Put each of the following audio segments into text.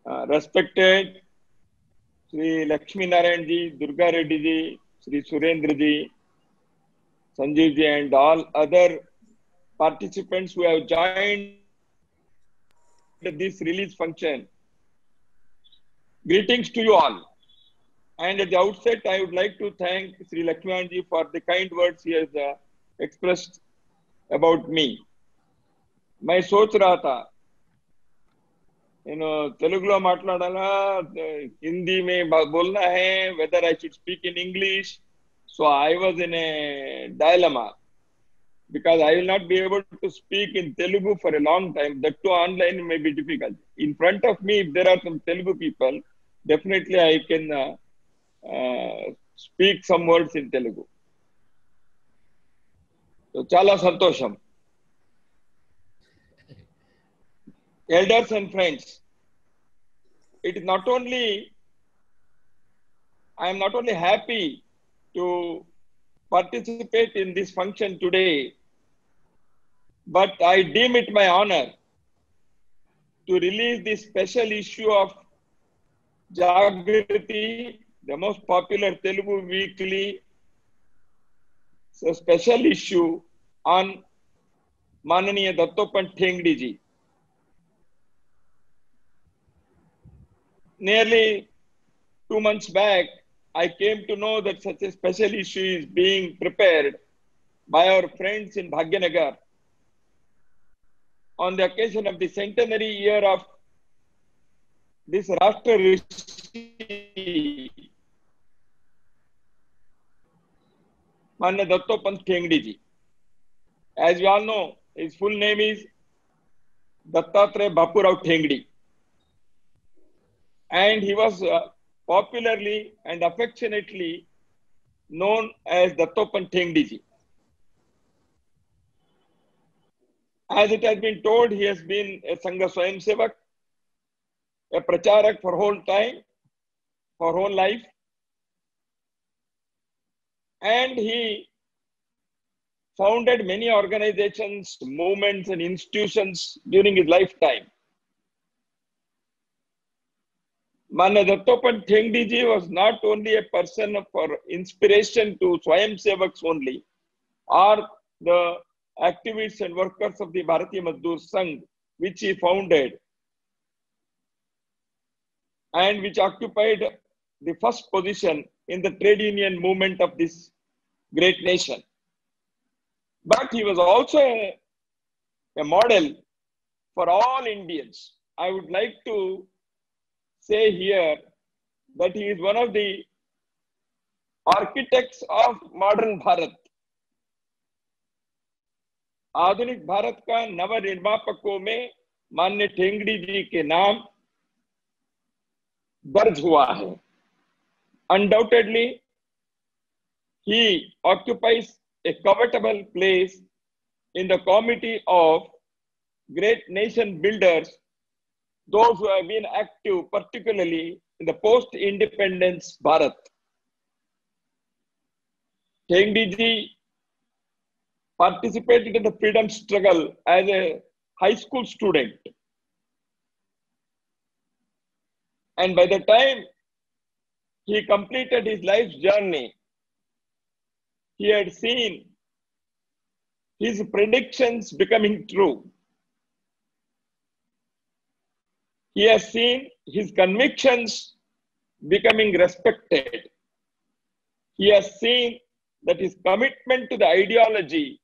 Respected Sri Lakshmi Narayan ji, Durga Reddy ji, Sri Surendra ji, Sanjeev ji, and all other participants who have joined this release function. Greetings to you all. And at the outset, I would like to thank Sri Lakshman ji for the kind words he has expressed about me. मैं सोच रहा था తెలుగులో మాట్లాడాలా హిందీ में बोलना है whether I should speak in English. So I was in a dilemma because I will not be able to speak in Telugu for a long time. That too online may be difficult. In front of me, if there are some Telugu people, definitely I can speak some words in Telugu. So chala santosham. Elders and friends, it is not only, I am not only happy to participate in this function today, but I deem it my honor to release this special issue of Jagriti, the most popular Telugu weekly, a special issue on Mananiya Dattopant Thengdi ji. Nearly 2 months back, I came to know that such a special issue is being prepared by our friends in Bhagyanagar on the occasion of the centenary year of this Rashtra Rishi, Manya Dattopant Thengdi ji. As you all know, his full name is Dattatreya Bapurao Thengdi. And he was popularly and affectionately known as Dattopant Thengdi ji. As it has been told, he has been a Sangha Swayam Sevak, a Pracharak for whole time, for whole life. And he founded many organizations, movements, and institutions during his lifetime. Manya Dattopant Thengdi ji was not only a person for inspiration to Swayam Sevaks only, or the activists and workers of the Bharatiya Mazdoor Sangh, which he founded, and which occupied the first position in the trade union movement of this great nation. But he was also a model for all Indians. I would like to say here that he is one of the architects of modern Bharat. आधुनिक भारत का नव निर्मापकों में माननीय ठेंगड़ी जी के नाम दर्ज हुआ है. Undoubtedly, he occupies a covetable place in the committee of great nation builders, those who have been active particularly in the post-independence Bharat. Thengdi ji participated in the freedom struggle as a high school student. And by the time he completed his life's journey, he had seen his predictions becoming true. He has seen his convictions becoming respected. He has seen that his commitment to the ideology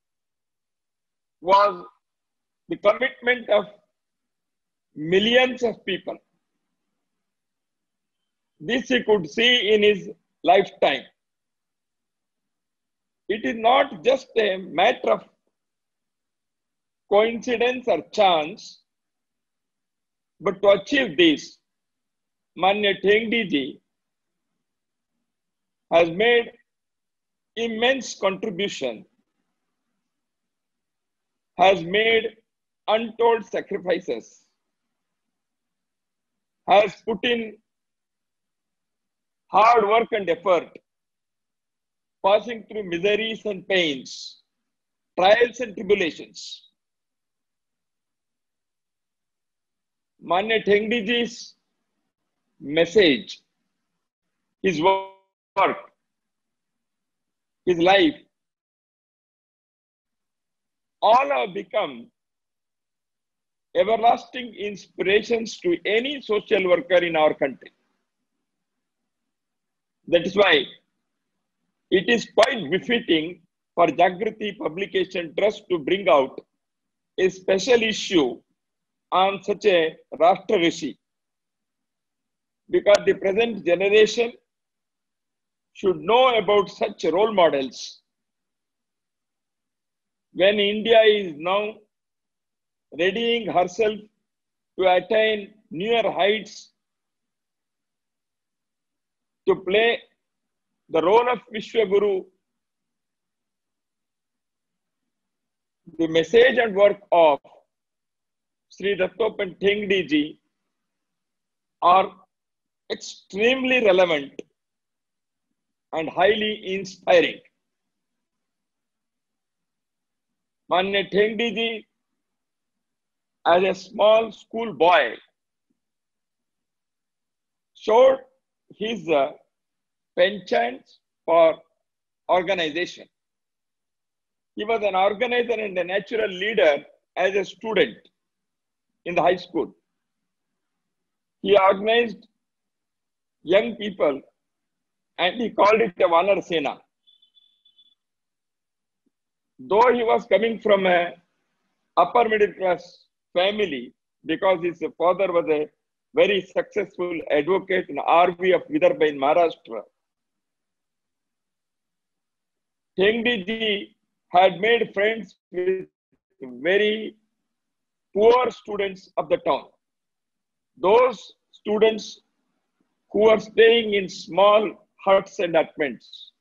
was the commitment of millions of people. This he could see in his lifetime. It is not just a matter of coincidence or chance, but to achieve this, Manya Thengdi ji has made immense contribution, has made untold sacrifices, has put in hard work and effort, passing through miseries and pains, trials and tribulations. Manya Thengdi ji's message, his work, his life, all have become everlasting inspirations to any social worker in our country. That is why it is quite befitting for Jagriti Publication Trust to bring out a special issue on such a Rashtra Rishi, because the present generation should know about such role models. When India is now readying herself to attain newer heights, to play the role of Vishwaguru, the message and work of Sri Dattopant Thengdi ji are extremely relevant and highly inspiring. Manya Thengdi ji, as a small school boy, showed his penchant for organization. He was an organizer and a natural leader as a student in the high school. He organized young people and he called it a Vanar Sena. Though he was coming from a upper middle class family, because his father was a very successful advocate in RV of Vidarbha in Maharashtra, Thengdi ji had made friends with very poor students of the town. Those students who were staying in small huts and apartments,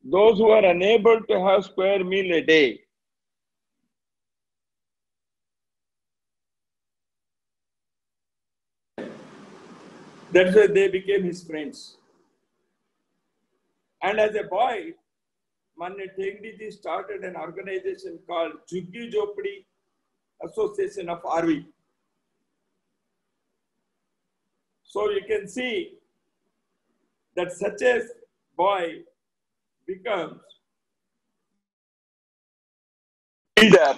those who are unable to have square meal a day. That's why they became his friends. And as a boy, Manya Thengdi ji started an organization called Jhuggi Jhopdi Association of RV. So you can see that such a boy becomes a leader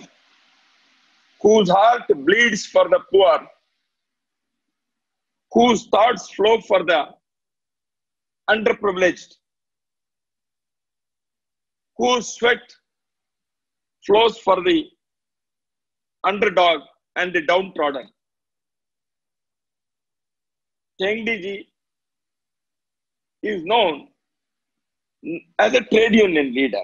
whose heart bleeds for the poor, whose thoughts flow for the underprivileged, whose sweat flows for the underdog and the downtrodden. Thengdi ji is known as a trade union leader.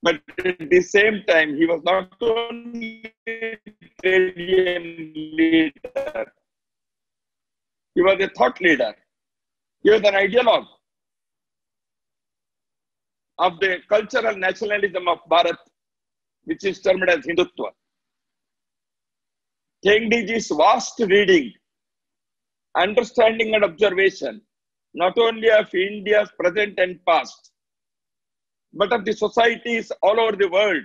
But at the same time, he was not only a trade union leader, he was a thought leader. He was an ideologue of the cultural nationalism of Bharat, which is termed as Hindutva. Thengdi ji's vast reading, understanding and observation, not only of India's present and past, but of the societies all over the world,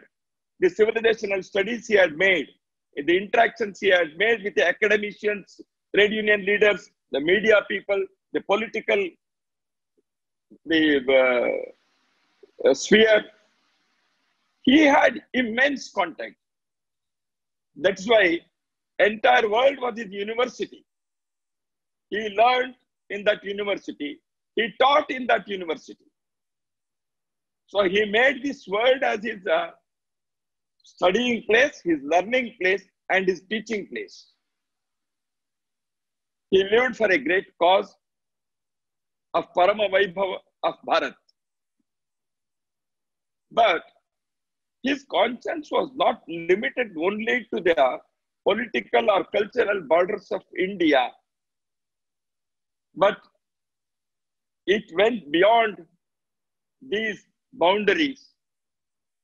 the civilizational studies he had made, the interactions he had made with the academicians, trade union leaders, the media people, the political sphere, he had immense contact. That's why entire world was his university. He learned in that university. He taught in that university. So he made this world as his studying place, his learning place, and his teaching place. He lived for a great cause of Parama Vaibhava of Bharat. But his conscience was not limited only to the political or cultural borders of India, but it went beyond these boundaries.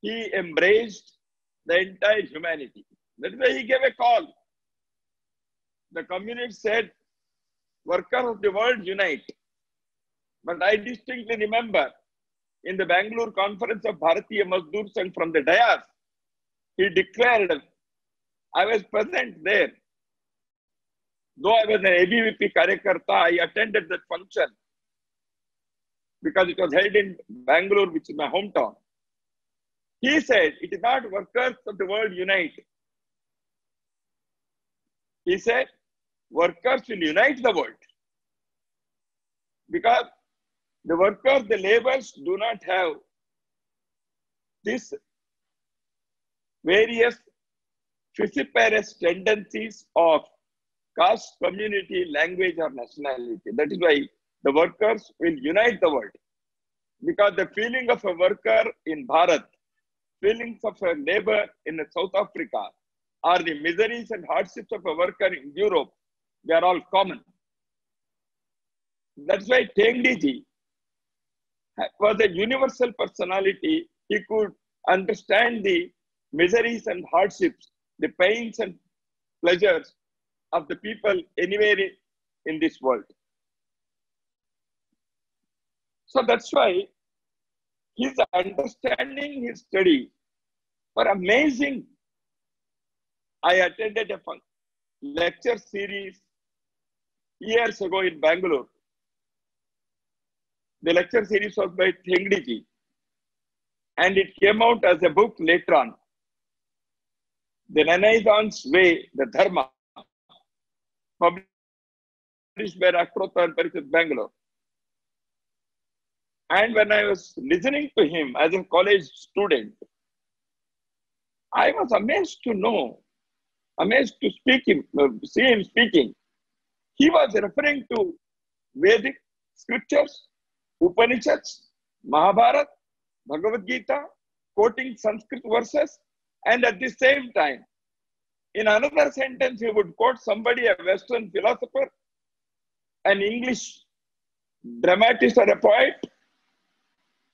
He embraced the entire humanity. That's why he gave a call. The communists said, "Workers of the world, unite." But I distinctly remember in the Bangalore conference of Bharatiya Mazdoor Sangh from the dais, he declared, I was present there, Though I was an ABVP Karyakarta, I attended that function because it was held in Bangalore, which is my hometown. He said, it is not workers of the world unite. He said, workers will unite the world. Because the workers, the laborers do not have this various fissiparous tendencies of caste, community, language, or nationality. That is why the workers will unite the world. Because the feeling of a worker in Bharat, feelings of a labor in South Africa, or the miseries and hardships of a worker in Europe, they are all common. That's why Tengdiji was a universal personality. He could understand the miseries and hardships, the pains and pleasures of the people anywhere in this world. So that's why his understanding, his study were amazing. I attended a lecture series years ago in Bangalore. The lecture series was by Tengdiji, and it came out as a book later on. The Renaissance Way, the Dharma, published by Rashtrotthana and Parishad, Bangalore. And when I was listening to him as a college student, I was amazed to see him speaking. He was referring to Vedic scriptures, Upanishads, Mahabharata, Bhagavad Gita, quoting Sanskrit verses, and at the same time, in another sentence, he would quote somebody, a Western philosopher, an English dramatist or a poet.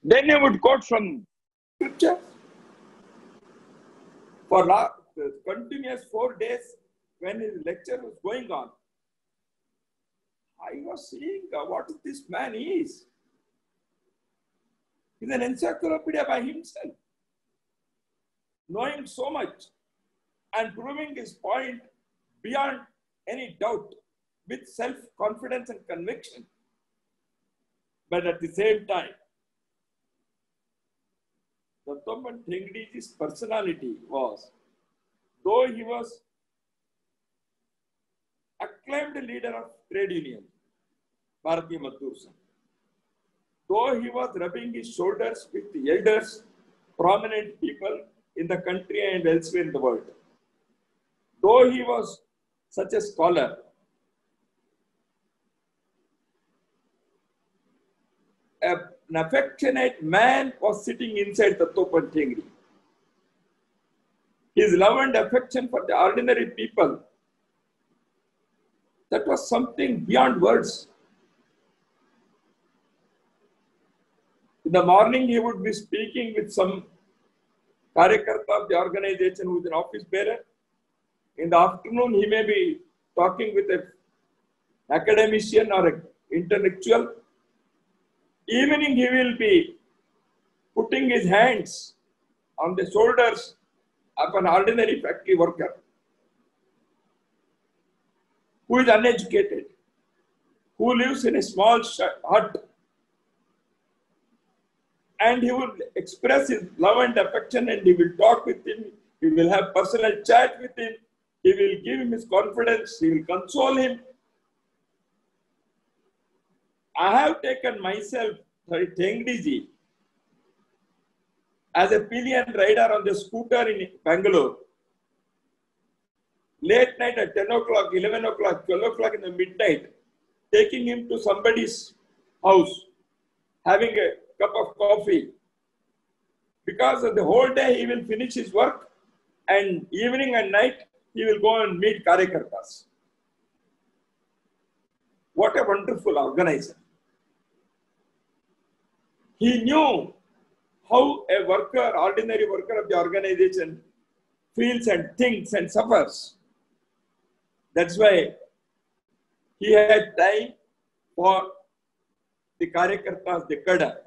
Then he would quote from scripture for continuous 4 days when his lecture was going on. I was seeing what this man is. He's an encyclopedia by himself, knowing so much and proving his point beyond any doubt with self-confidence and conviction. But at the same time, Dattoppan Tengdiji's personality was, though he was acclaimed leader of trade union, Bharatiya Mazdoor Sangh, though he was rubbing his shoulders with the elders, prominent people in the country and elsewhere in the world, though he was such a scholar, an affectionate man was sitting inside Dattoppan Tengdi. His love and affection for the ordinary people, that was something beyond words. In the morning, he would be speaking with some Karyakarta of the organization who is an office bearer. In the afternoon, he may be talking with an academician or an intellectual. Evening, he will be putting his hands on the shoulders of an ordinary factory worker who is uneducated, who lives in a small hut, and he will express his love and affection, and he will talk with him, he will have personal chat with him, he will give him his confidence, he will console him. I have taken myself, Tengdiji, as a pillion rider on the scooter in Bangalore. Late night at 10 o'clock, 11 o'clock, 12 o'clock in the midnight, taking him to somebody's house, having a cup of coffee. Because of the whole day he will finish his work, and evening and night he will go and meet Karyakartas. What a wonderful organizer. He knew how a worker, ordinary worker of the organization, feels and thinks and suffers. That's why he had time for the Karyakartas, the Kada.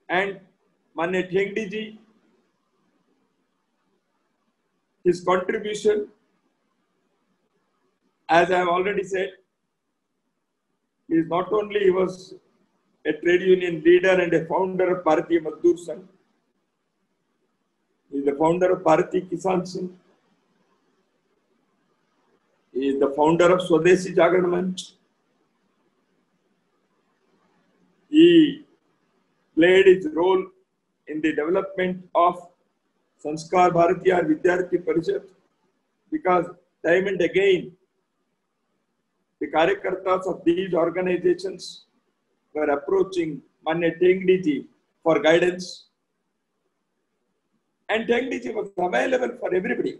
And Manya Tengdiji his contribution, as I have already said, is not only he was a trade union leader and a founder of Bharatiya Mazdoor Sangh, he is the founder of Bharatiya Kisan Sangh, he is the founder of Swadeshi Jagaran Manch. He played his role in the development of Sanskar Bharatiya Vidyarthi Parishad, because time and again the Karyakartas of these organizations were approaching Manya Tengdi ji for guidance, and Tengdi ji was available for everybody.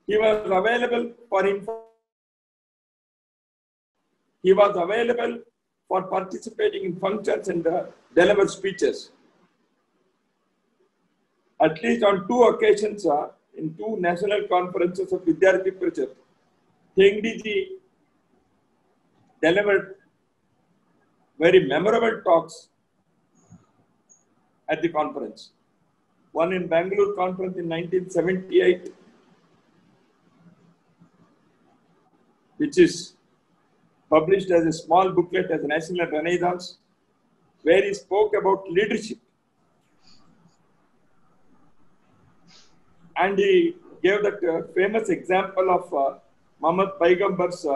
He was available for info. He was available for participating in functions and deliver speeches. At least on 2 occasions, in 2 national conferences of Vidyarthi Parishad, Tengdi ji delivered very memorable talks at the conference. One in Bangalore conference in 1978, which is published as a small booklet as a National Renaissance, where he spoke about leadership. And he gave that famous example of Muhammad Paigambar's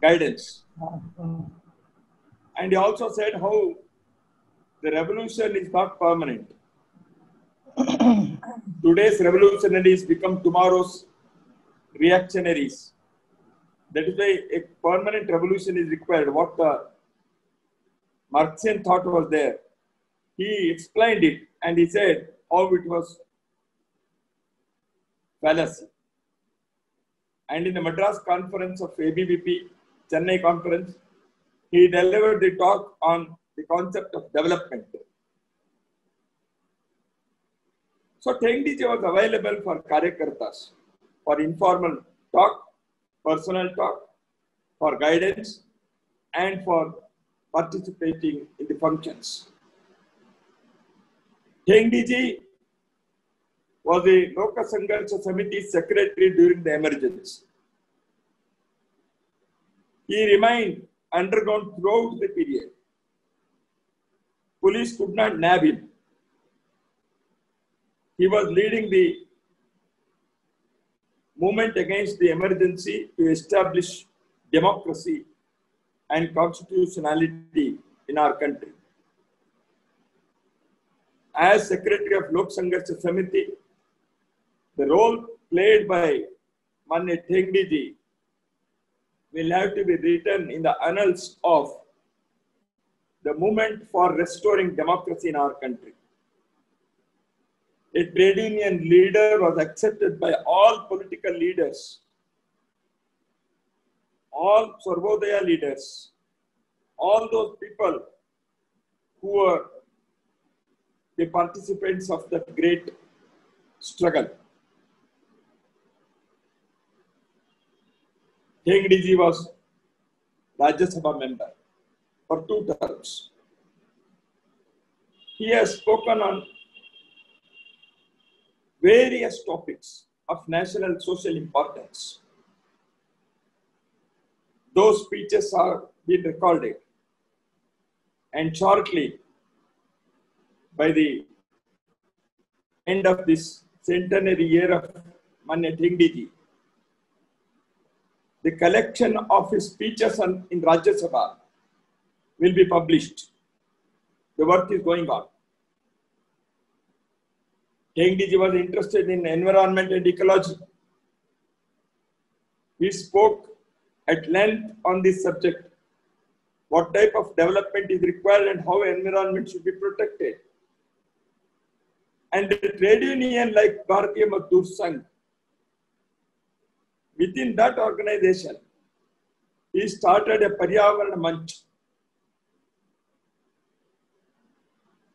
guidance. And he also said how the revolution is not permanent. Today's revolutionaries become tomorrow's reactionaries. That is why a permanent revolution is required. What the Marxian thought was there. He explained it and he said how it was fallacy. And in the Madras conference of ABVP, Chennai conference, he delivered the talk on the concept of development. So Tengdi ji was available for Karyakartas, for informal talk, personal talk, for guidance, and for participating in the functions. Tengdi ji was the Loka Sangharsha Samiti secretary during the emergence. He remained underground throughout the period. Police could not nab him. He was leading the movement against the emergency to establish democracy and constitutionality in our country. As Secretary of Lok Sangharsha Samiti, the role played by Manya Tengdi ji will have to be written in the annals of the movement for restoring democracy in our country. A trade union leader was accepted by all political leaders, all Sarvodaya leaders, all those people who were the participants of that great struggle. Tengdi ji was Rajya Sabha member for 2 terms. He has spoken on various topics of national social importance. Those speeches are being recorded, and shortly, by the end of this centenary year of Manya Tengdi ji, the collection of his speeches in Rajya Sabha will be published. The work is going on. Tengdi ji was interested in environment and ecology. He spoke at length on this subject, what type of development is required and how environment should be protected. And the trade union like Bharatiya Mazdoor Sangh, within that organization, he started a Paryavarana Manch.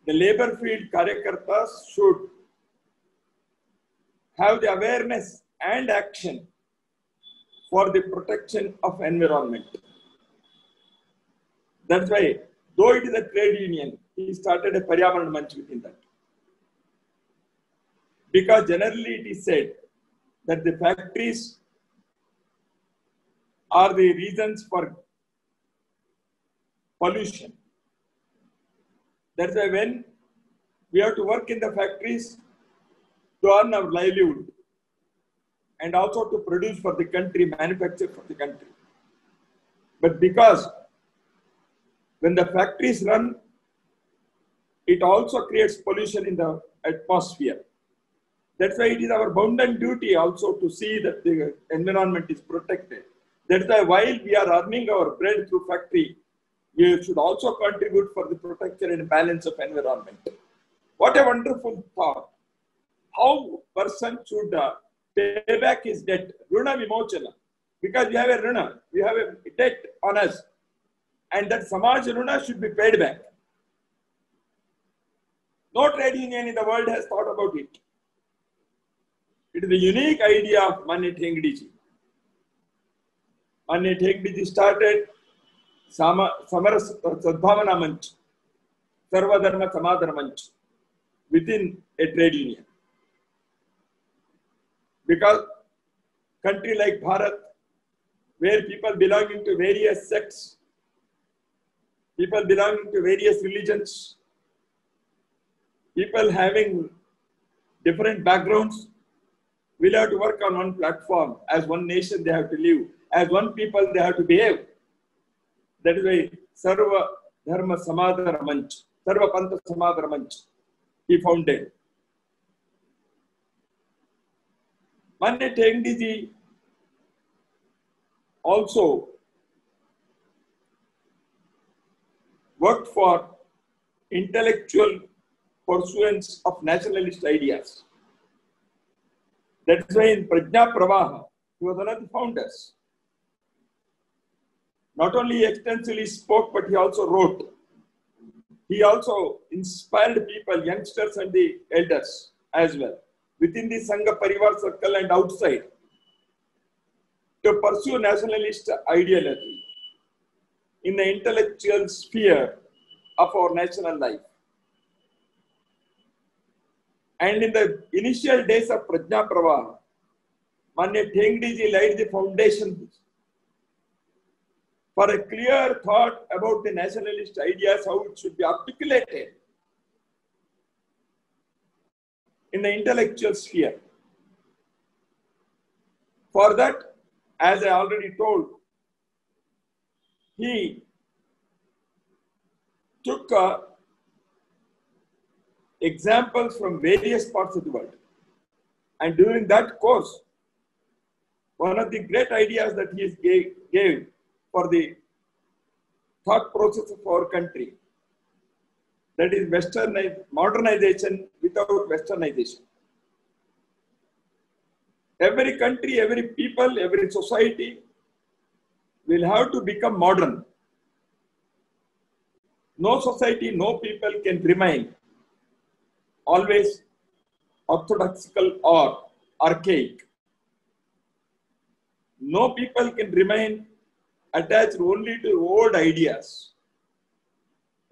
The labor field Karyakartas should have the awareness and action for the protection of environment. That's why, though it is a trade union, he started a Paryavarana Manch within that. Because generally it is said that the factories are the reasons for pollution. That's why when we have to work in the factories to earn our livelihood and also to produce for the country, manufacture for the country. But because when the factories run, it also creates pollution in the atmosphere. That's why it is our bounden duty also to see that the environment is protected. That's why while we are earning our bread through factory, we should also contribute for the protection and balance of environment. What a wonderful thought. How person should pay back his debt, Runa Vimochana. Because we have a Runa, we have a debt on us. And that Samaj Runa should be paid back. No trade union in the world has thought about it. It is a unique idea of Manya Thengdiji. Manya Thengdiji started Samara Sadbhavana Manch, Sarva Dharma Samadhana Manch within a trade union. Because country like Bharat, where people belonging to various sects, people belonging to various religions, people having different backgrounds, will have to work on one platform. As one nation, they have to live. As one people, they have to behave. That is why Sarva Dharma Samadhana Manch, Sarva Pantha Samadhana Manch, he founded. Manya Thengdiji also worked for intellectual pursuance of nationalist ideas. That's why in Prajna Pravaha, he was one of the founders. Not only he extensively spoke, but he also wrote. He also inspired people, youngsters and the elders as well, within the Sangha Parivar circle and outside, to pursue nationalist ideology in the intellectual sphere of our national life. And in the initial days of Prajna Pravaha, Manya Thengdiji laid the foundation for a clear thought about the nationalist ideas, how it should be articulated in the intellectual sphere. For that, as I already told, he took examples from various parts of the world. And during that course, one of the great ideas that he gave for the thought process of our country, that is modernization without westernization. Every country, every people, every society will have to become modern. No society, no people can remain always orthodoxical or archaic. No people can remain attached only to old ideas.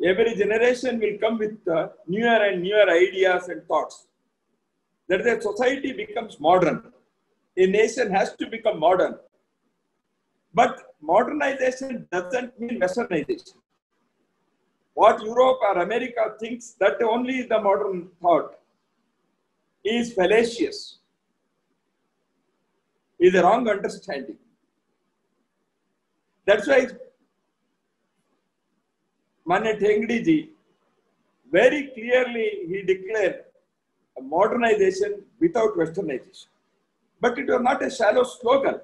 Every generation will come with newer and newer ideas and thoughts. That the society becomes modern. A nation has to become modern. But modernization doesn't mean westernization. What Europe or America thinks that only the modern thought is fallacious, is a wrong understanding. That's why Manya Thengdiji very clearly he declared a modernization without westernization. But it was not a shallow slogan.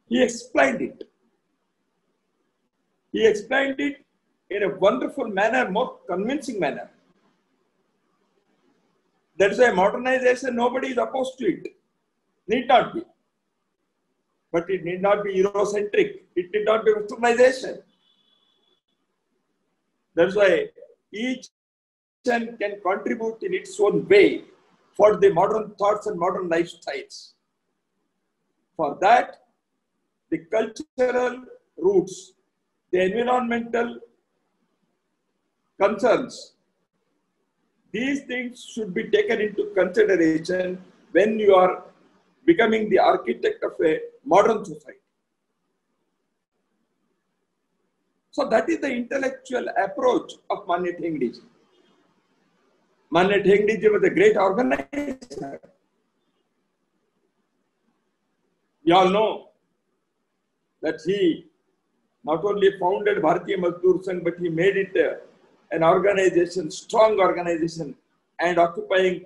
He explained it. He explained it in a wonderful manner, more convincing manner. That's why modernization, nobody is opposed to it. Need not be. But it need not be Eurocentric. It need not be westernization. That's why each nation can contribute in its own way for the modern thoughts and modern lifestyles. For that, the cultural roots, the environmental concerns, These things should be taken into consideration when you are becoming the architect of a modern society. So that is the intellectual approach of Manya Thengdiji. Manya Thengdiji was a great organizer. You all know that he not only founded Bharatiya Mazdoor Sangh, but he made it an organization, strong organization, and occupying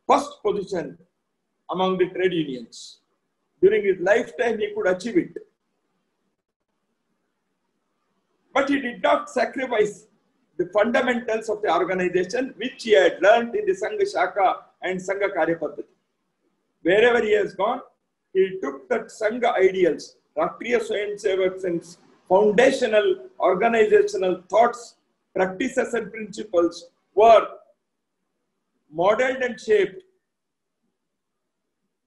first position among the trade unions. During his lifetime, he could achieve it. But he did not sacrifice the fundamentals of the organization, which he had learned in the Sangha Shaka and Sangha Karya Paddhati. Wherever he has gone, he took that Sangha ideals, Rashtriya Swayamsevak Sangh's foundational organizational thoughts, practices and principles were modeled and shaped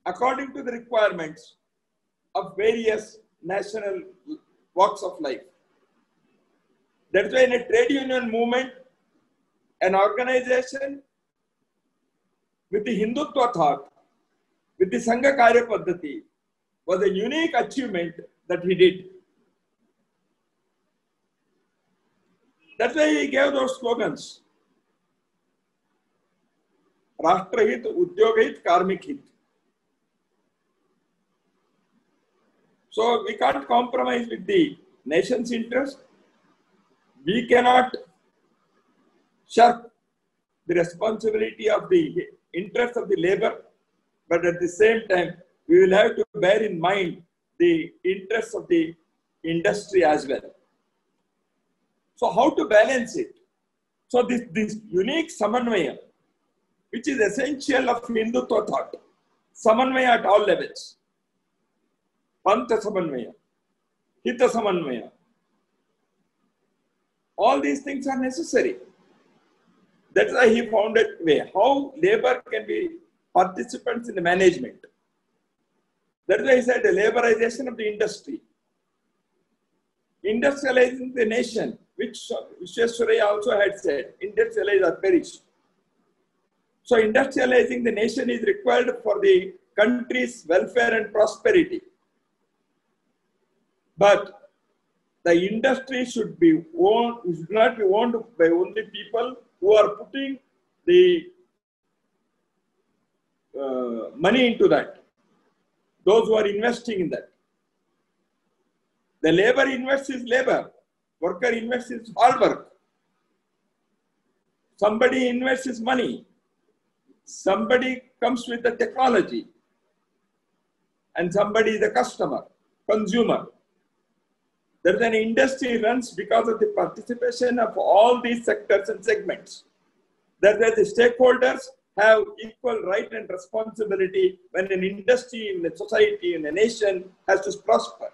according to the requirements of various national walks of life. That's why in a trade union movement, an organization with the Hindutva thought, with the Sangha Karya Paddhati, was a unique achievement that he did. That's why he gave those slogans. Rashtra Hit, Udyog Hit, Karmik Hit. So we can't compromise with the nation's interest. We cannot shirk the responsibility of the interests of the labor, but at the same time, we will have to bear in mind the interests of the industry as well. So how to balance it? So this unique samanvaya, which is essential of Hindutva thought, samanvaya at all levels, pantha samanvaya, hita samanvaya, all these things are necessary. That's why he found a way how labor can be participants in the management. That's why he said the laborization of the industry, industrializing the nation, which Vishwesvaraya also had said, industrialize or perish. So industrializing the nation is required for the country's welfare and prosperity. But the industry should not be owned by only people who are putting the money into that. Those who are investing in that. The labor invests his labor. Worker invests his hard work. Somebody invests his money. Somebody comes with the technology. And somebody is a customer, consumer. There is an industry runs because of the participation of all these sectors and segments. That the stakeholders have equal right and responsibility when an industry, in a society, in a nation has to prosper.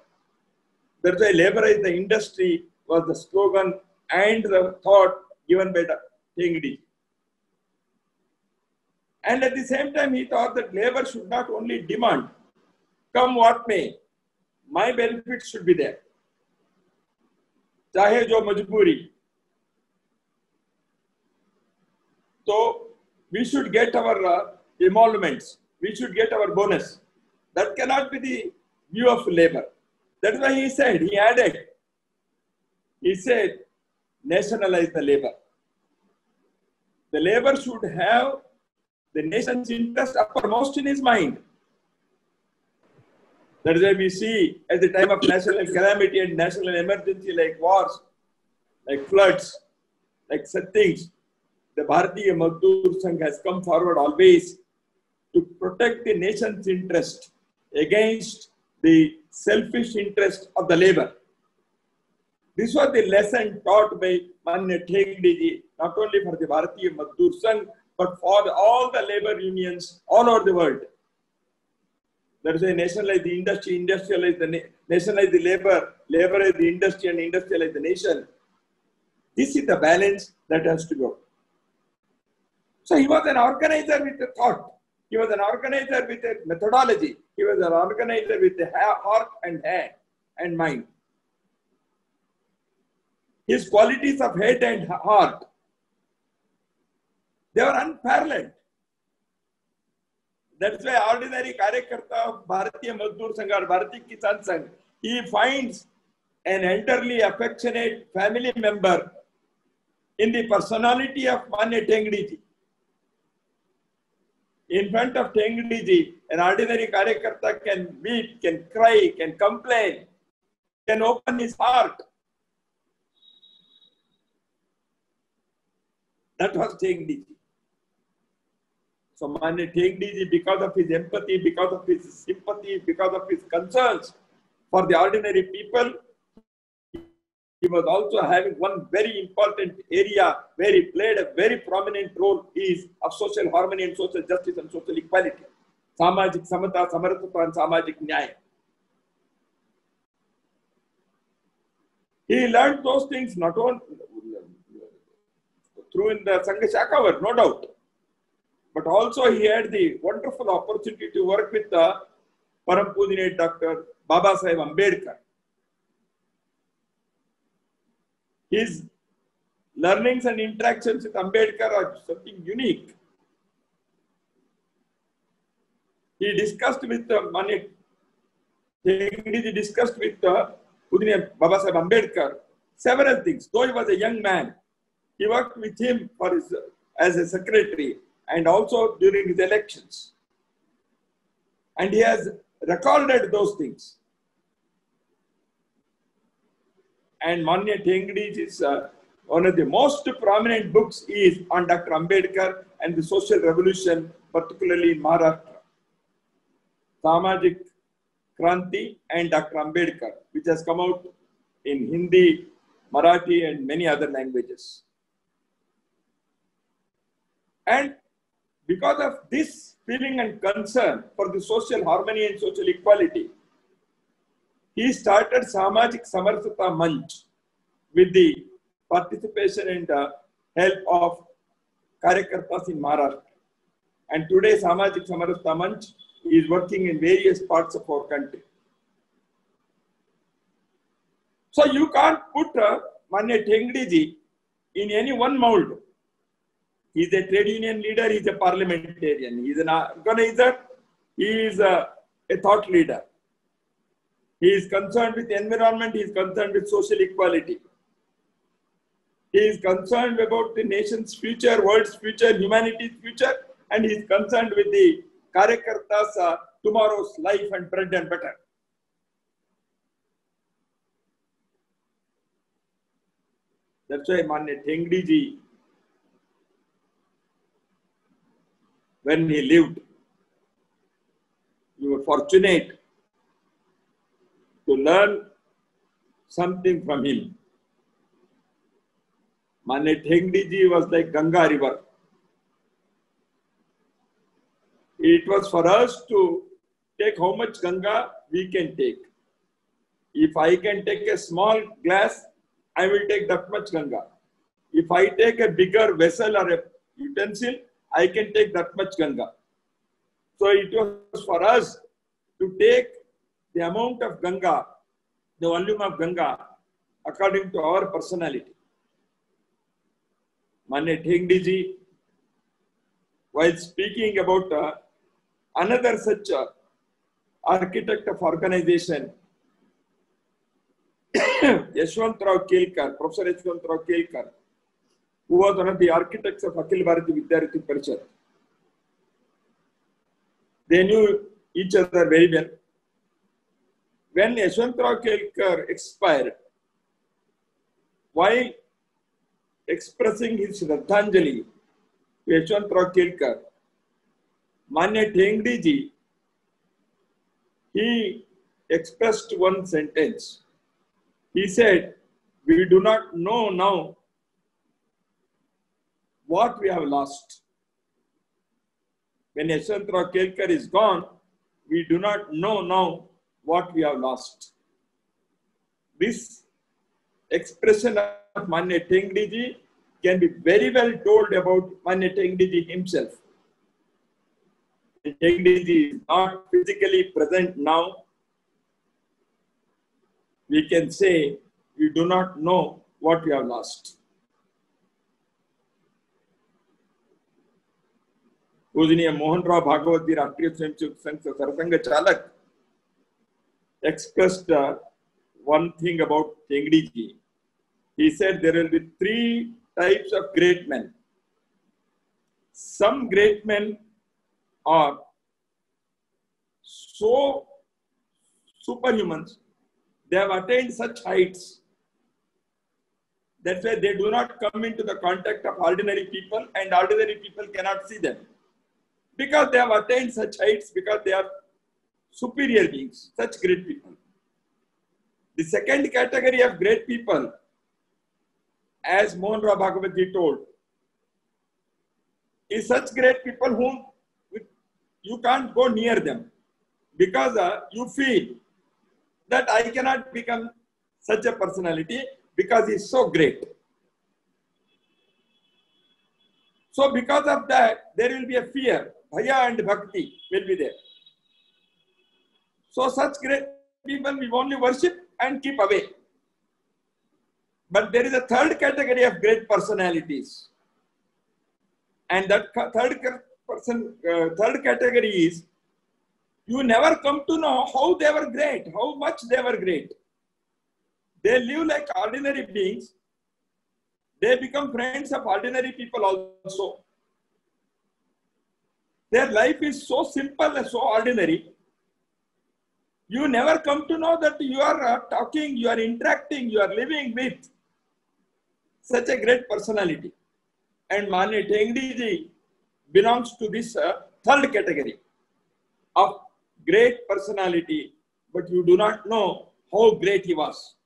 That's why laborize the industry was the slogan and the thought given by Thengdiji. And at the same time, he thought that labor should not only demand, come what may, my benefits should be there. Chahe jo majburi. So we should get our emoluments. We should get our bonus. That cannot be the view of labor. That's why he said, he said, nationalize the labor. The labor should have the nation's interest uppermost in his mind. That is why we see at the time of national calamity and national emergency like wars, like floods, like such things, the Bharatiya Mazdoor Sangh has come forward always to protect the nation's interest against the selfish interest of the labor. This was the lesson taught by Manya Thengdiji, not only for the Bharatiya Mazdoor Sangh, but for all the labor unions all over the world. That is why nationalize the industry, industrialize the nationalize the labor, laborize the industry, and industrialize the nation. This is the balance that has to go. So he was an organizer with a thought. He was an organizer with a methodology. He was an organizer with a heart and hand and mind. His qualities of head and heart They were unparalleled. That's why ordinary Karyakarta of Bharatiya Mazdoor Sangh or Bharatiya Kisan Sangh, he finds an elderly, affectionate family member in the personality of Manya Tengdi ji. In front of Tengdi ji, an ordinary Karyakarta can weep, can cry, can complain, can open his heart. That was Tengdi ji. So Manya Tengdi ji, because of his empathy, because of his sympathy, because of his concerns for the ordinary people, he was also having one very important area where he played a very prominent role is of social harmony and social justice and social equality. Samajik samata, samarthata and samajik nyaya. He learned those things not only through in the Sangha Shakha, no doubt, but also he had the wonderful opportunity to work with the Param Pujyanate Dr. Baba Saheb Ambedkar. His learnings and interactions with Ambedkar are something unique. He discussed with Manya Tengdi ji discussed with Pujyanate Baba Saheb Ambedkar several things. Though he was a young man, he worked with him for his, as a secretary and also during his elections. And he has recorded those things. And Manya Tengdi ji's one of the most prominent books is on Dr. Ambedkar and the social revolution, particularly in Maharashtra. Samajik Kranti and Dr. Ambedkar, which has come out in Hindi, Marathi, and many other languages. And because of this feeling and concern for the social harmony and social equality, he started Samajik Samarthata Manch with the participation and help of Karyakartas in Maharashtra. And today Samajik Samarthata Manch is working in various parts of our country. So you can't put Manya Tengdi ji in any one mold. He is a trade union leader, he is a parliamentarian, he is an organizer, he is a thought leader. He is concerned with environment, he is concerned with social equality. He is concerned about the nation's future, world's future, humanity's future, and he is concerned with the Karyakartas' tomorrow's life and bread and butter. That's why Manya Tengdi ji, when he lived, you were fortunate to learn something from him. Manya Tengdi ji was like Ganga river. It was for us to take how much Ganga we can take. If I can take a small glass, I will take that much Ganga. If I take a bigger vessel or a utensil, I can take that much Ganga. So it was for us to take the amount of Ganga, the volume of Ganga, according to our personality. Manya Tengdi ji, while speaking about another such architect of organization, Yashwantrao Kelkar, Professor Yashwantrao Kelkar, who was one of the architects of Akhil Bharatiya Vidyarthi Parishad. They knew each other very well. When Yashwantrao Kelkar expired, while expressing his Shraddhanjali to Yashwantrao Kelkar, Manya Tengdi ji, he expressed one sentence. He said, "We do not know now what we have lost." When Yashwantrao Kelkar is gone, we do not know now what we have lost. This expression of Manya Tengdi ji can be very well told about Manya Tengdi ji himself. Tengdi ji is not physically present now. We can say we do not know what we have lost. पूजनीय मोहन राव भागवत जी, राष्ट्रीय स्वयंसेवक संघ सरसंघ चालक, expressed one thing about Tengdi ji. He said there will be three types of great men. Some great men are so superhumans, they have attained such heights. That's why they do not come into the contact of ordinary people, and ordinary people cannot see them. Because they have attained such heights, because they are superior beings, such great people. The second category of great people, as Mohan Rao Bhagavat ji told, is such great people whom you can't go near them, because you feel that I cannot become such a personality because he is so great. So because of that, there will be a fear, bhaya and bhakti will be there. So such great people we only worship and keep away. But there is a third category of great personalities. And that third category is, you never come to know how they were great, how much they were great. They live like ordinary beings. They become friends of ordinary people also. Their life is so simple and so ordinary. You never come to know that you are talking, you are interacting, you are living with such a great personality. And Manya Tengdi ji belongs to this third category of great personality, but you do not know how great he was.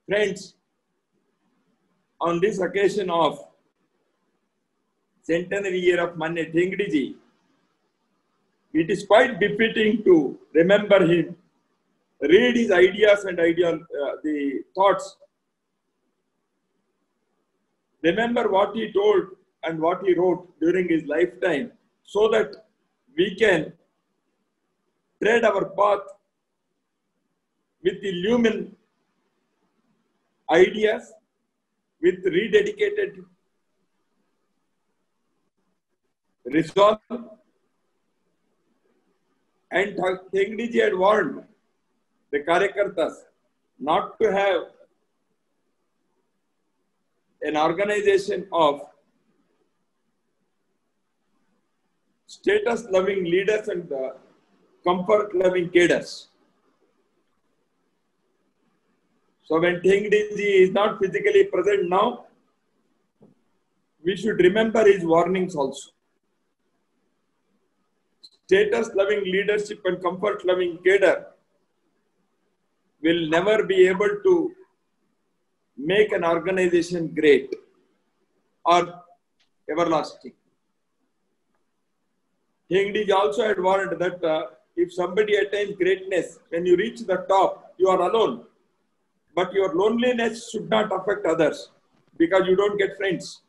Friends, on this occasion of centenary year of Manya Tengdi ji, it is quite befitting to remember him, read his ideas and the thoughts. Remember what he told and what he wrote during his lifetime, so that we can tread our path with illumined ideas, with rededicated resolve. And Tengdi ji had warned the Karyakartas not to have an organization of status-loving leaders and comfort-loving cadres. So when Tengdi ji is not physically present now, we should remember his warnings also. Status-loving leadership and comfort-loving cadre will never be able to make an organization great or everlasting. Tengdi ji also had warned that if somebody attains greatness, when you reach the top, you are alone. But your loneliness should not affect others, because you don't get friends.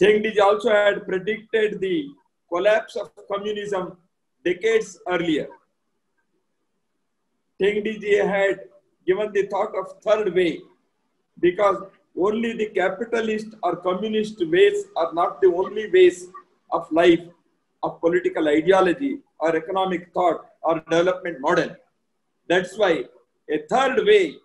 Tengdi ji also had predicted the collapse of communism decades earlier. Tengdi ji had given the thought of third way, because only the capitalist or communist ways are not the only ways of life, of political ideology or economic thought or development model. That's why a third way,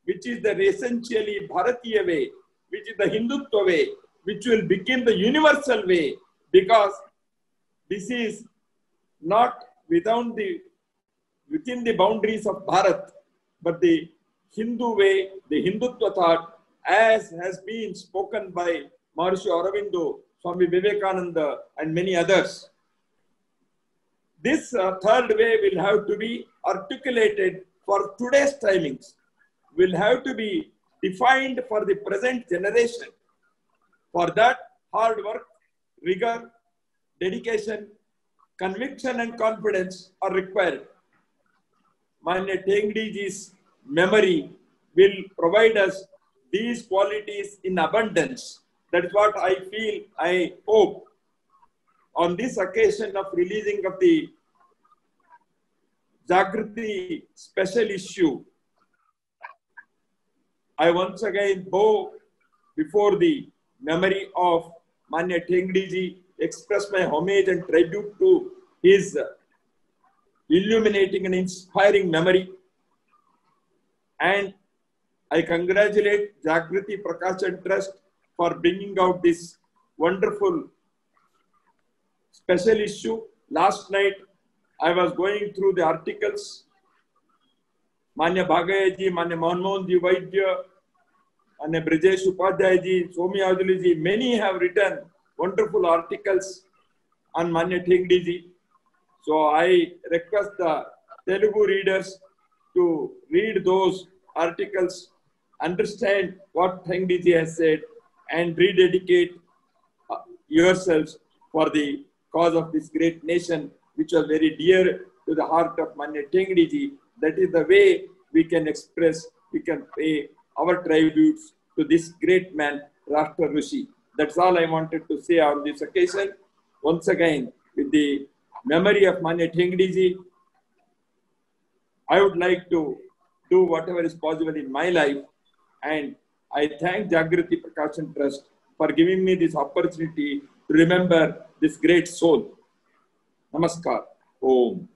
which is the essentially Bharatiya way, which is the Hindutva way, which will become the universal way, because this is not within the boundaries of Bharat, but the Hindu way, the Hindutva thought, as has been spoken by Maharishi Aurobindo, Swami Vivekananda, and many others. This third way will have to be articulated for today's timings, will have to be defined for the present generation. For that, hard work, rigor, dedication, conviction and confidence are required. Manya Tengdi ji's memory will provide us these qualities in abundance. That is what I feel, I hope. On this occasion of releasing of the Jagriti special issue, I once again bow before the memory of Manya Tengdi ji, express my homage and tribute to his illuminating and inspiring memory. And I congratulate Jagriti Prakashan Trust for bringing out this wonderful special issue. Last night, I was going through the articles. Manya Bhagaya ji, Manya Manmohan ji Vaidya, and Brijesh Upadhyay ji, Soumya Aduli ji, many have written wonderful articles on Manya Tengdi ji. So I request the Telugu readers to read those articles, understand what Tengdi ji has said, and rededicate yourselves for the cause of this great nation, which was very dear to the heart of Manya Tengdi ji. That is the way we can express, we can pay our tributes to this great man, Rashtra Rishi. That's all I wanted to say on this occasion. Once again, with the memory of Manya Tengdi ji, I would like to do whatever is possible in my life. And I thank Jagriti Prakashan Trust for giving me this opportunity to remember this great soul. Namaskar. Om.